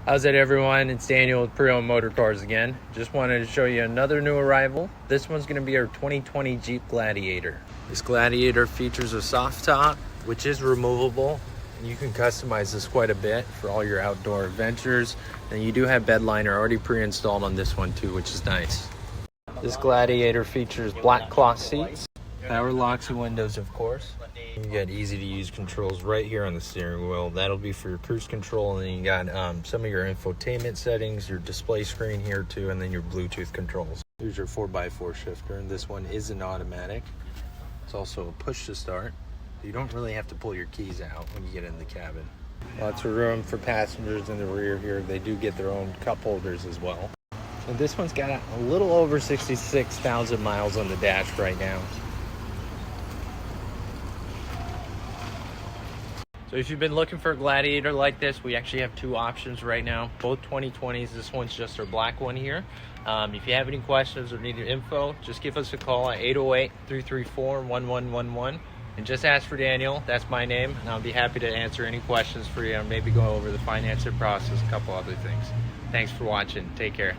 How's it, everyone? It's Daniel with Pre-Owned Motor Cars again. Just wanted to show you another new arrival. This one's going to be our 2020 Jeep Gladiator. This Gladiator features a soft top, which is removable. You can customize this quite a bit for all your outdoor adventures. And you do have bed liner already pre-installed on this one too, which is nice. This Gladiator features black cloth seats, power locks and windows, of course. You got easy to use controls right here on the steering wheel. That'll be for your cruise control, and then you got some of your infotainment settings, your display screen here too, and then your Bluetooth controls. Here's your 4x4 shifter, and this one is an automatic. It's also a push to start. You don't really have to pull your keys out when you get in the cabin. Lots of room for passengers in the rear here. They do get their own cup holders as well. And this one's got a little over 66,000 miles on the dash right now. So if you've been looking for a Gladiator like this, we actually have two options right now, both 2020s. This one's just our black one here. If you have any questions or need info, just give us a call at 808-334-1111 and just ask for Daniel. That's my name, and I'll be happy to answer any questions for you and maybe go over the financing process, a couple other things. Thanks for watching. Take care.